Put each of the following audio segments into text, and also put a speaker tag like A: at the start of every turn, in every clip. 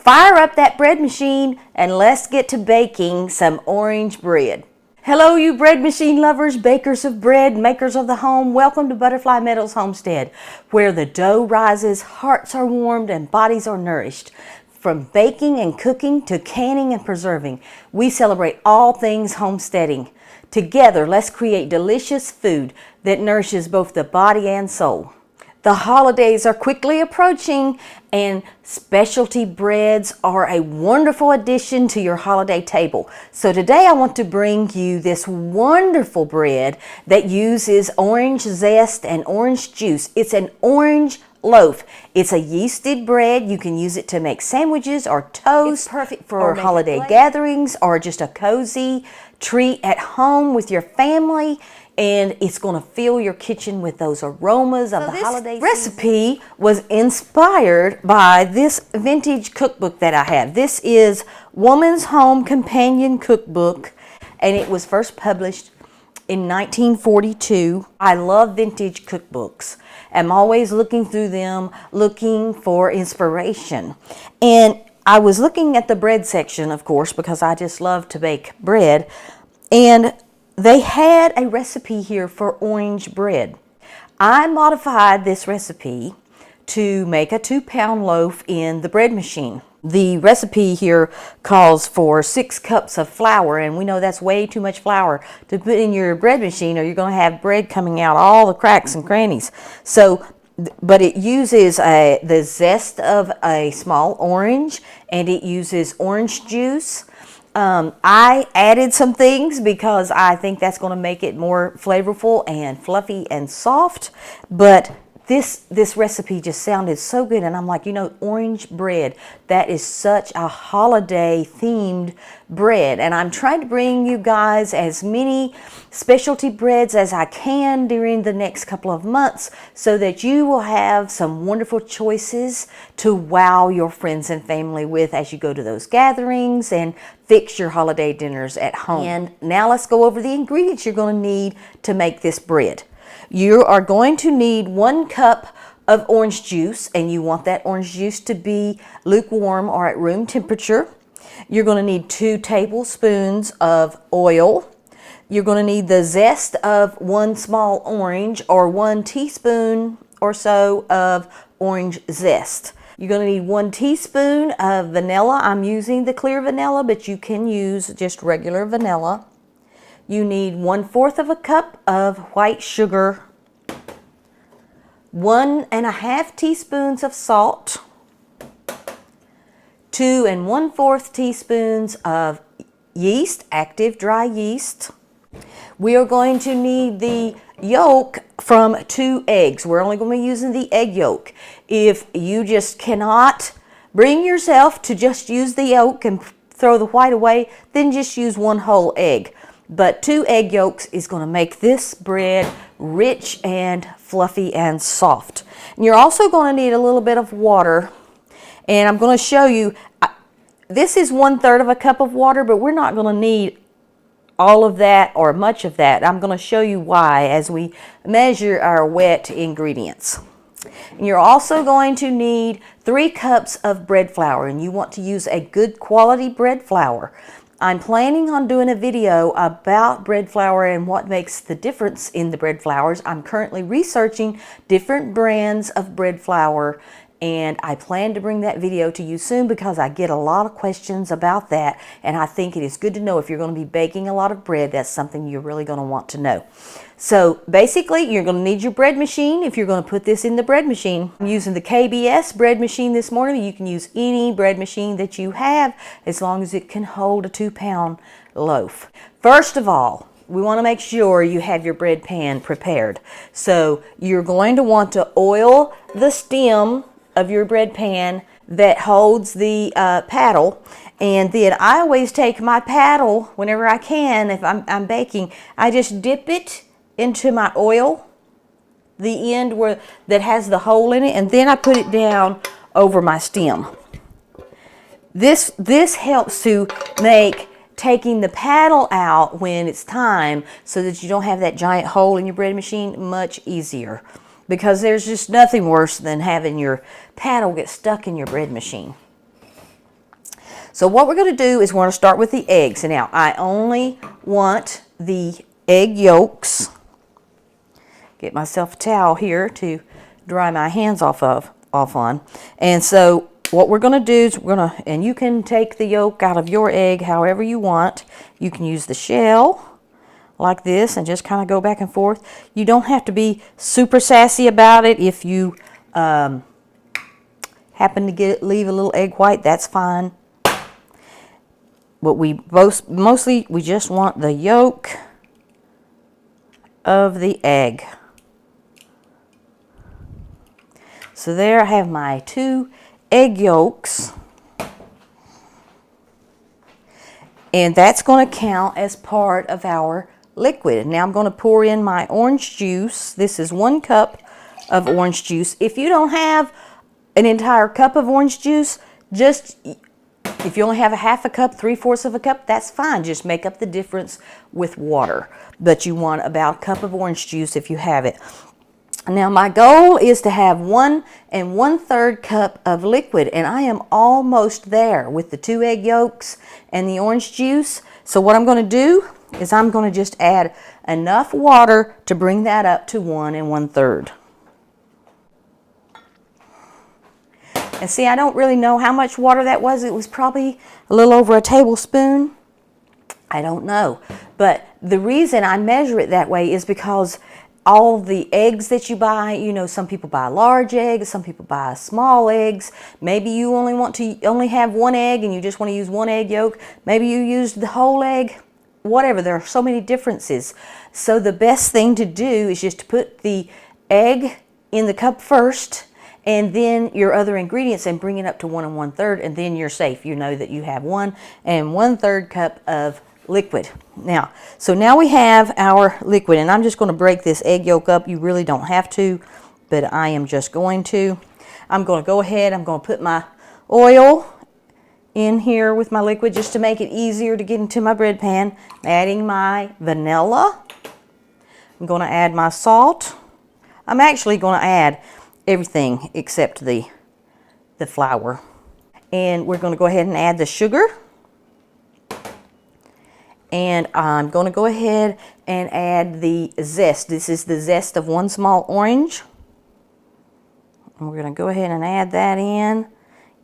A: Fire up that bread machine and let's get to baking some orange bread. Hello, you bread machine lovers, bakers of bread, makers of the home. Welcome to Butterfly Meadows Homestead, where the dough rises, hearts are warmed, and bodies are nourished. From baking and cooking to canning and preserving, we celebrate all things homesteading. Together, let's create delicious food that nourishes both the body and soul. The holidays are quickly approaching, and specialty breads are a wonderful addition to your holiday table. So today I want to bring you this wonderful bread that uses orange zest and orange juice. It's an orange loaf. It's a yeasted bread. You can use it to make sandwiches or toast. It's perfect for holiday gatherings or just a cozy treat at home with your family. And it's going to fill your kitchen with those aromas of the holiday season. This recipe was inspired by this vintage cookbook that I have. This is Woman's Home Companion Cookbook, and it was first published in 1942. I love vintage cookbooks. I'm always looking through them, looking for inspiration. And I was looking at the bread section, of course, because I just love to bake bread. And they had a recipe here for orange bread. I modified this recipe to make a 2-pound loaf in the bread machine. The recipe here calls for 6 cups of flour, and we know that's way too much flour to put in your bread machine, or you're going to have bread coming out all the cracks and crannies. So, but it uses the zest of a small orange, and it uses orange juice. I added some things because I think that's going to make it more flavorful and fluffy and soft, but this recipe just sounded so good, and I'm like, you know, orange bread, that is such a holiday themed bread, and I'm trying to bring you guys as many specialty breads as I can during the next couple of months so that you will have some wonderful choices to wow your friends and family with as you go to those gatherings and fix your holiday dinners at home. And now let's go over the ingredients you're going to need to make this bread. You are going to need 1 cup of orange juice, and you want that orange juice to be lukewarm or at room temperature. You're going to need 2 tablespoons of oil. You're going to need the zest of 1 small orange or 1 teaspoon or so of orange zest. You're going to need 1 teaspoon of vanilla. I'm using the clear vanilla, but you can use just regular vanilla. You need 1/4 of a cup of white sugar, 1 1/2 teaspoons of salt, 2 1/4 teaspoons of yeast, active dry yeast. We are going to need the yolk from 2 eggs. We're only going to be using the egg yolk. If you just cannot bring yourself to just use the yolk and throw the white away, then just use 1 whole egg. But 2 egg yolks is going to make this bread rich and fluffy and soft. And you're also going to need a little bit of water. And I'm going to show you, this is 1/3 of a cup of water, but we're not going to need all of that or much of that. I'm going to show you why as we measure our wet ingredients. And you're also going to need 3 cups of bread flour, and you want to use a good quality bread flour. I'm planning on doing a video about bread flour and what makes the difference in the bread flours. I'm currently researching different brands of bread flour, and I plan to bring that video to you soon because I get a lot of questions about that, and I think it is good to know if you're going to be baking a lot of bread. That's something you're really going to want to know. So basically, you're going to need your bread machine if you're going to put this in the bread machine. I'm using the KBS bread machine this morning. You can use any bread machine that you have as long as it can hold a 2-pound loaf. First of all, we want to make sure you have your bread pan prepared. So you're going to want to oil the stem of your bread pan that holds the paddle, and then I always take my paddle whenever I can. If I'm baking, I just dip it into my oil, the end where that has the hole in it, and then I put it down over my stem. This helps to make taking the paddle out when it's time, so that you don't have that giant hole in your bread machine, much easier. Because there's just nothing worse than having your paddle get stuck in your bread machine. So what we're going to do is we're going to start with the eggs. And now I only want the egg yolks. Get myself a towel here to dry my hands off on. And so what we're going to do is and you can take the yolk out of your egg however you want. You can use the shell like this and just kind of go back and forth. You don't have to be super sassy about it. If you happen to leave a little egg white, that's fine. But we mostly just want the yolk of the egg. So there I have my 2 egg yolks. And that's going to count as part of our liquid. Now I'm going to pour in my orange juice. This is 1 cup of orange juice. If you don't have an entire cup of orange juice, if you only have a half a cup, 3/4 of a cup, that's fine. Just make up the difference with water. But you want about a cup of orange juice if you have it. Now my goal is to have 1 1/3 cup of liquid, and I am almost there with the 2 egg yolks and the orange juice. So what I'm going to do is I'm going to just add enough water to bring that up to 1 1/3. And see, I don't really know how much water that was. It was probably a little over a tablespoon. I don't know. But the reason I measure it that way is because all the eggs that you buy, you know, some people buy large eggs, some people buy small eggs. Maybe you only have 1 egg and you just want to use 1 egg yolk. Maybe you used the whole egg. Whatever, there are so many differences. So the best thing to do is just to put the egg in the cup first and then your other ingredients and bring it up to 1 1/3, and then you're safe. You know that you have 1 1/3 cup of liquid. Now, so now we have our liquid, and I'm just going to break this egg yolk up. You really don't have to, but I am just going to. I'm going to go ahead, I'm going to put my oil in here with my liquid just to make it easier to get into my bread pan. I'm adding my vanilla. I'm going to add my salt. I'm actually going to add everything except the flour. And we're going to go ahead and add the sugar. And I'm going to go ahead and add the zest. This is the zest of 1 small orange. And we're going to go ahead and add that in.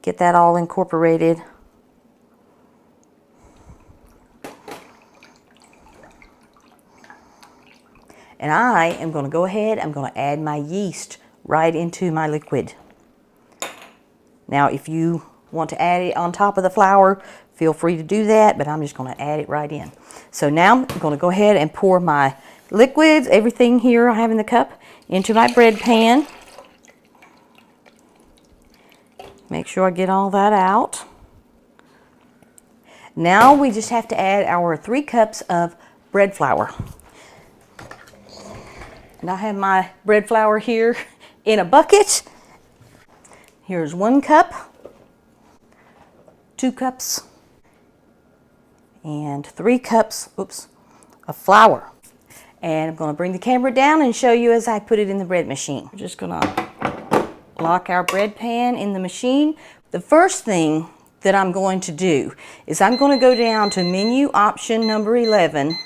A: Get that all incorporated. And I am going to go ahead, I'm going to add my yeast right into my liquid. Now, if you want to add it on top of the flour, feel free to do that, but I'm just going to add it right in. So now I'm going to go ahead and pour my liquids, everything here I have in the cup, into my bread pan. Make sure I get all that out. Now we just have to add our 3 cups of bread flour. And I have my bread flour here in a bucket. Here's 1 cup, 2 cups, and 3 cups, of flour. And I'm going to bring the camera down and show you as I put it in the bread machine. We're just going to lock our bread pan in the machine. The first thing that I'm going to do is I'm going to go down to menu option number 11,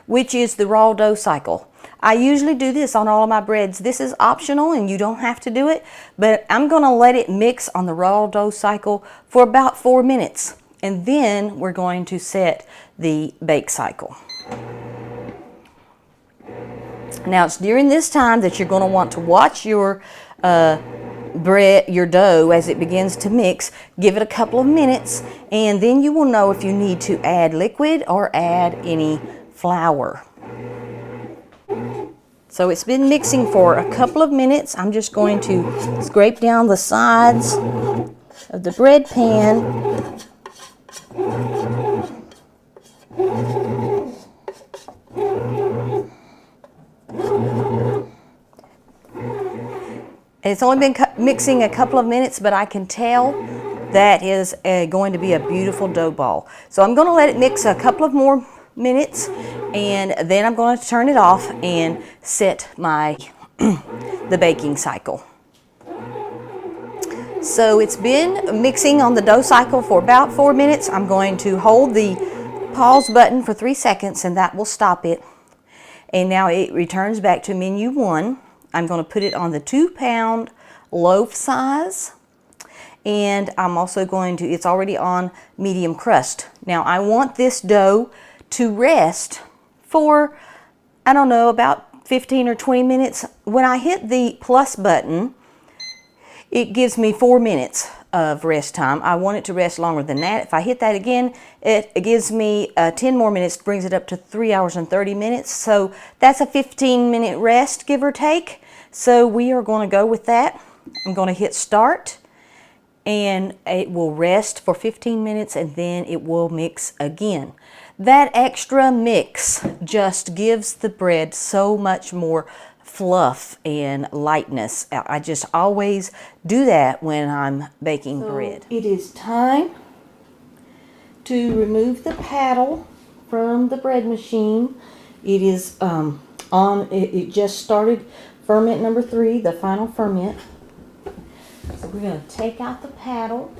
A: which is the raw dough cycle. I usually do this on all of my breads. This is optional and you don't have to do it, but I'm going to let it mix on the raw dough cycle for about 4 minutes. And then we're going to set the bake cycle. Now it's during this time that you're going to want to watch your your dough as it begins to mix. Give it a couple of minutes and then you will know if you need to add liquid or add any flour. So it's been mixing for a couple of minutes. I'm just going to scrape down the sides of the bread pan. It's only been mixing a couple of minutes, but I can tell that is going to be a beautiful dough ball. So I'm going to let it mix a couple of more minutes, and then I'm going to turn it off and set my the baking cycle. So it's been mixing on the dough cycle for about 4 minutes. I'm going to hold the pause button for 3 seconds and that will stop it. And now it returns back to menu 1. I'm going to put it on the 2-pound loaf size. And I'm also going to, it's already on medium crust. Now I want this dough to rest for, I don't know, about 15 or 20 minutes. When I hit the plus button, it gives me 4 minutes of rest time. I want it to rest longer than that. If I hit that again, it gives me 10 more minutes, brings it up to 3 hours and 30 minutes. So that's a 15-minute rest, give or take. So we are going to go with that. I'm going to hit start and it will rest for 15 minutes and then it will mix again. That extra mix just gives the bread so much more fluff and lightness. I just always do that when I'm baking bread. It is time to remove the paddle from the bread machine. It is it just started ferment number 3, the final ferment. So we're going to take out the paddle,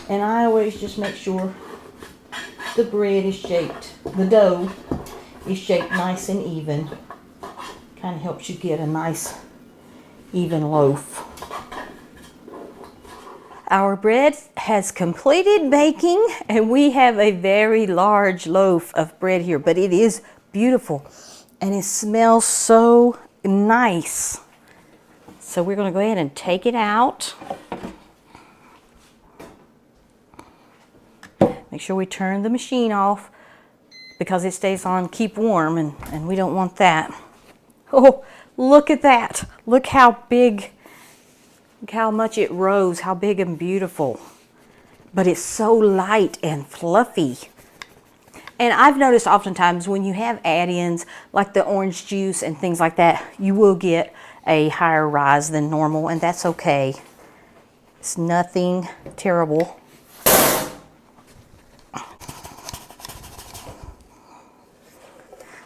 A: and I always just make sure the bread is shaped, the dough is shaped nice and even. Kind of helps you get a nice even loaf. Our bread has completed baking and we have a very large loaf of bread here, but it is beautiful and it smells so nice. So we're going to go ahead and take it out. Make sure we turn the machine off because it stays on keep warm and we don't want that. Oh, look at that. Look how big, look how much it rose, how big and beautiful. But it's so light and fluffy. And I've noticed oftentimes when you have add-ins like the orange juice and things like that, you will get a higher rise than normal, and that's okay. It's nothing terrible. I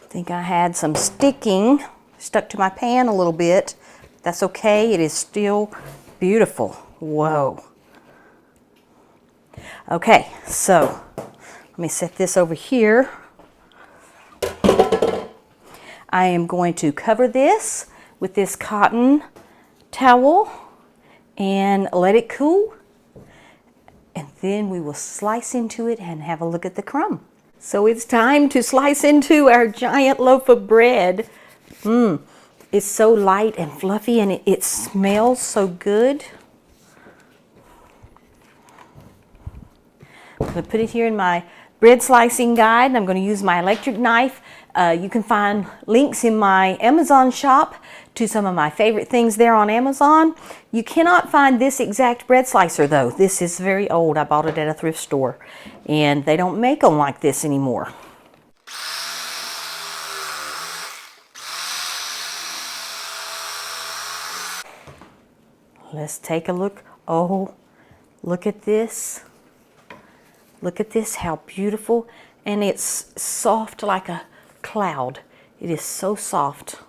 A: think I had some sticking stuck to my pan a little bit. That's okay, it is still beautiful. Whoa. Okay, so let me set this over here. I am going to cover this with this cotton towel and let it cool. And then we will slice into it and have a look at the crumb. So it's time to slice into our giant loaf of bread. It's so light and fluffy and it smells so good. I'm going to put it here in my bread slicing guide. I'm going to use my electric knife. You can find links in my Amazon shop to some of my favorite things there on Amazon. You cannot find this exact bread slicer though. This is very old. I bought it at a thrift store and they don't make them like this anymore. Let's take a look. Oh, look at this. Look at this, how beautiful. And it's soft like a cloud. It is so soft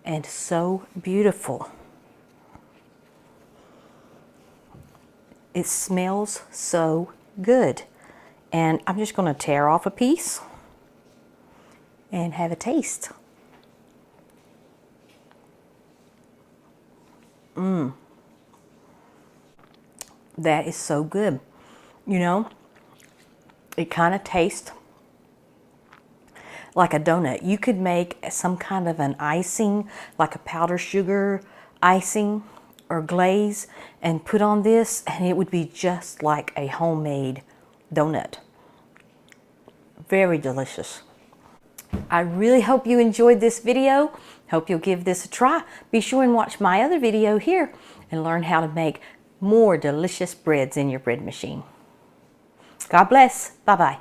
A: and so beautiful. It smells so good. And I'm just going to tear off a piece and have a taste. That is so good. You know, it kind of tastes like a donut. You could make some kind of an icing, like a powdered sugar icing or glaze, and put on this, and it would be just like a homemade donut. Very delicious. I really hope you enjoyed this video. Hope you'll give this a try. Be sure and watch my other video here and learn how to make more delicious breads in your bread machine. God bless. Bye-bye.